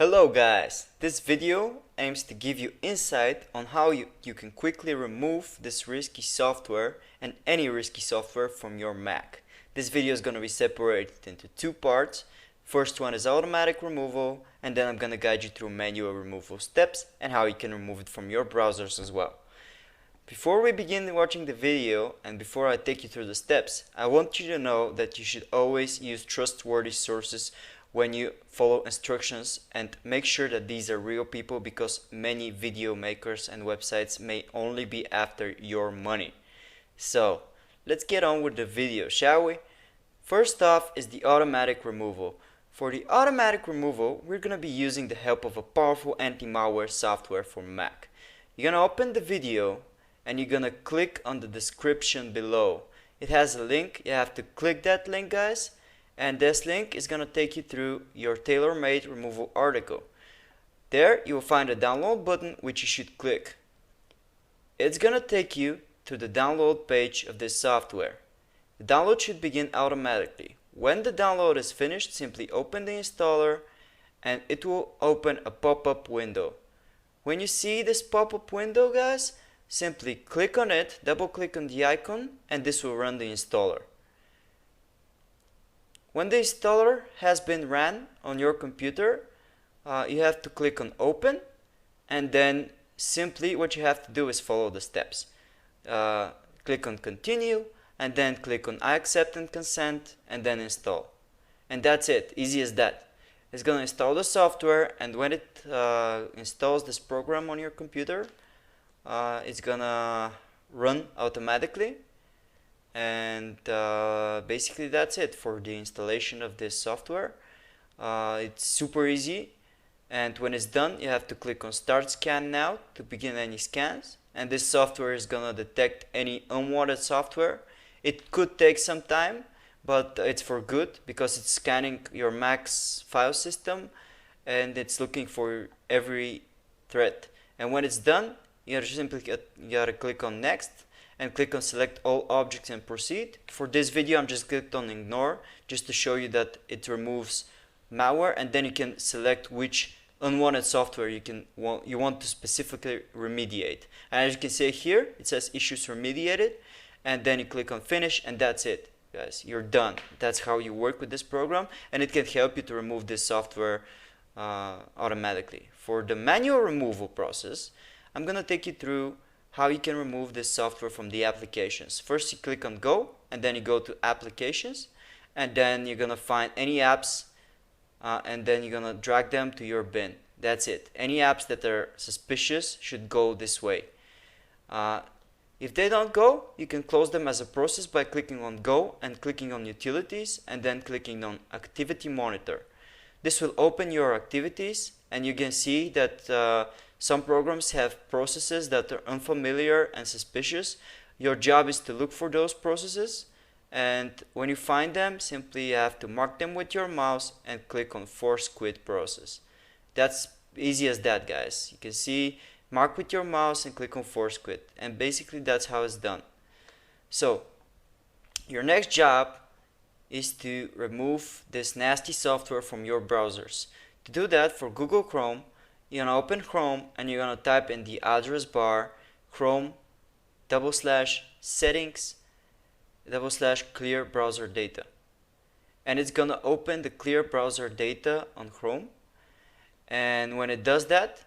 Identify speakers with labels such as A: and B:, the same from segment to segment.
A: Hello guys, this video aims to give you insight on how you can quickly remove this risky software and any risky software from your Mac. This video is going to be separated into two parts. First one is automatic removal, and then I'm going to guide you through manual removal steps and how you can remove it from your browsers as well. Before we begin watching the video and before I take you through the steps, I want you to know that you should always use trustworthy sources when you follow instructions, and make sure that these are real people, because many video makers and websites may only be after your money. So let's get on with the video, shall we? First off is the automatic removal. For the automatic removal, we're going to be using the help of a powerful anti-malware software for Mac. You're going to open the video and you're going to click on the description below. It has a link. You have to click that link, guys. And this link is going to take you through your tailor-made removal article. There you will find a download button which you should click. It's going to take you to the download page of this software. The download should begin automatically. When the download is finished, simply open the installer and it will open a pop-up window. When you see this pop-up window, guys, simply click on it, double click on the icon, and this will run the installer. When the installer has been ran on your computer, you have to click on open, and then simply what you have to do is follow the steps. Click on continue, and then click on I accept and consent, and then install. And that's it, easy as that. It's going to install the software, and when it installs this program on your computer, it's going to run automatically. And basically that's it for the installation of this software. It's super easy, and when it's done you have to click on start scan now to begin any scans, and this software is gonna detect any unwanted software. It could take some time, but it's for good because it's scanning your Mac's file system and it's looking for every threat. And when it's done, you gotta click on next and click on select all objects and proceed. For this video I'm just clicked on ignore, just to show you that it removes malware, and then you can select which unwanted software you want to specifically remediate. And as you can see here, it says issues remediated, and then you click on finish, and that's it, guys, you're done. That's how you work with this program, and it can help you to remove this software automatically. For the manual removal process, I'm gonna take you through how you can remove this software from the applications. First you click on go, and then you go to applications, and then you're gonna find any apps, and then you're gonna drag them to your bin. That's it. Any apps that are suspicious should go this way. If they don't go, you can close them as a process by clicking on go and clicking on utilities, and then clicking on activity monitor. This will open your activities, and you can see that some programs have processes that are unfamiliar and suspicious. Your job is to look for those processes, and when you find them, simply you have to mark them with your mouse and click on force quit process. That's easy as that, guys. You can see, mark with your mouse and click on force quit, and basically that's how it's done. So your next job is to remove this nasty software from your browsers. To do that, for Google Chrome, you're going to open Chrome and you're going to type in the address bar Chrome/settings/clear browser data, and it's going to open the clear browser data on Chrome. And when it does that,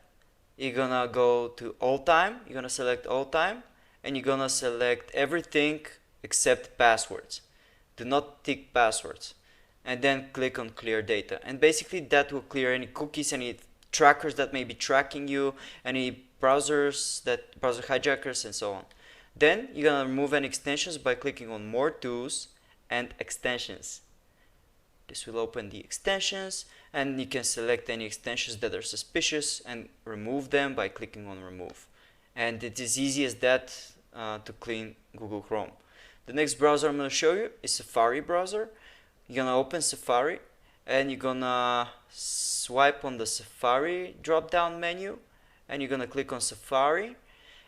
A: you're going to go to all time, you're going to select all time, and you're going to select everything except passwords. Do not tick passwords, and then click on clear data, and basically that will clear any cookies, any trackers that may be tracking you, any browser hijackers, and so on. Then you're going to remove any extensions by clicking on more tools and extensions. This will open the extensions, and you can select any extensions that are suspicious and remove them by clicking on remove. And it is easy as that to clean Google Chrome. The next browser I'm going to show you is Safari browser. You're going to open Safari, and you're going to swipe on the Safari drop down menu, and you're going to click on Safari,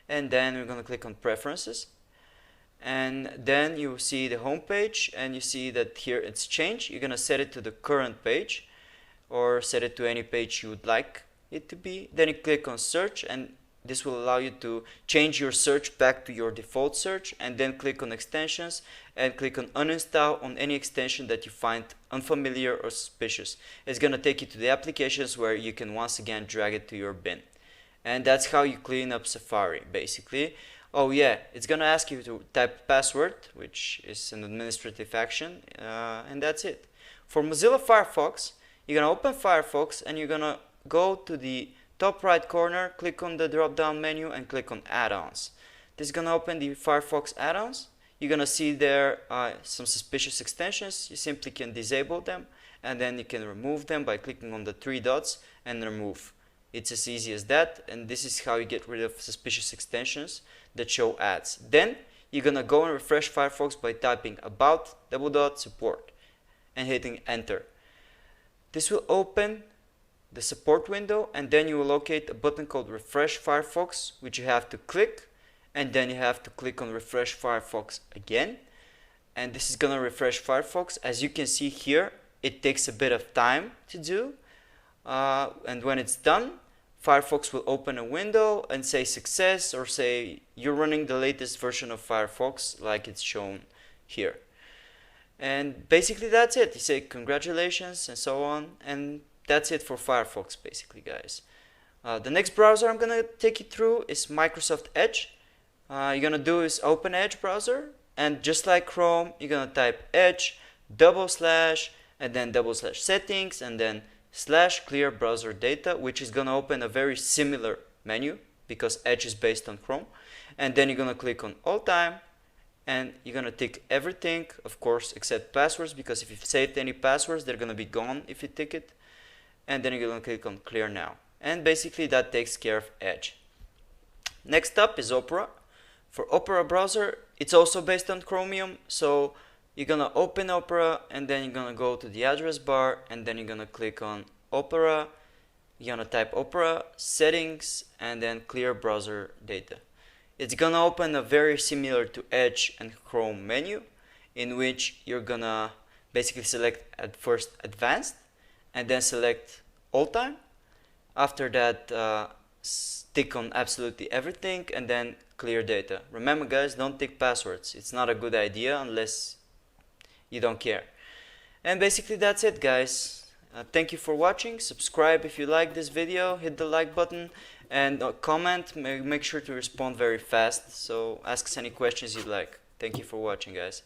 A: and then we're going to click on preferences, and then you see the home page, and you see that here it's changed. You're going to set it to the current page, or set it to any page you would like it to be. Then you click on search, and this will allow you to change your search back to your default search, and then click on extensions and click on uninstall on any extension that you find unfamiliar or suspicious. It's going to take you to the applications where you can once again drag it to your bin. And that's how you clean up Safari basically. Oh yeah, it's going to ask you to type password, which is an administrative action, and that's it. For Mozilla Firefox, you're going to open Firefox and you're going to go to the top right corner, click on the drop down menu and click on add-ons. This is going to open the Firefox add-ons. You're going to see there some suspicious extensions. You simply can disable them, and then you can remove them by clicking on the three dots and remove. It's as easy as that, and this is how you get rid of suspicious extensions that show ads. Then you're going to go and refresh Firefox by typing about /support and hitting enter. This will open the support window, and then you will locate a button called refresh Firefox, which you have to click, and then you have to click on refresh Firefox again, and this is gonna refresh Firefox. As you can see here, it takes a bit of time to do, and when it's done, Firefox will open a window and say success, or say you're running the latest version of Firefox like it's shown here. And basically that's it. You say congratulations and so on, and that's it for Firefox basically, guys. The next browser I'm gonna take you through is Microsoft Edge. You're gonna do is open Edge browser, and just like Chrome, you're gonna type Edge / and then / settings and then / clear browser data, which is gonna open a very similar menu because Edge is based on Chrome. And then you're gonna click on all time, and you're gonna tick everything, of course, except passwords, because if you've saved any passwords, they're gonna be gone if you tick it. And then you're going to click on clear now, and basically that takes care of Edge. Next up is Opera. For Opera browser, it's also based on Chromium, so you're going to open Opera, and then you're going to go to the address bar, and then you're going to click on Opera. You're going to type Opera settings and then clear browser data. It's going to open a very similar to Edge and Chrome menu, in which you're going to basically select at first advanced, and then select all time. After that, tick on absolutely everything, and then clear data. Remember guys, don't tick passwords. It's not a good idea unless you don't care. And basically that's it, guys. Thank you for watching. Subscribe if you like this video, hit the like button, and comment. Make sure to respond very fast, so ask us any questions you'd like. Thank you for watching, guys.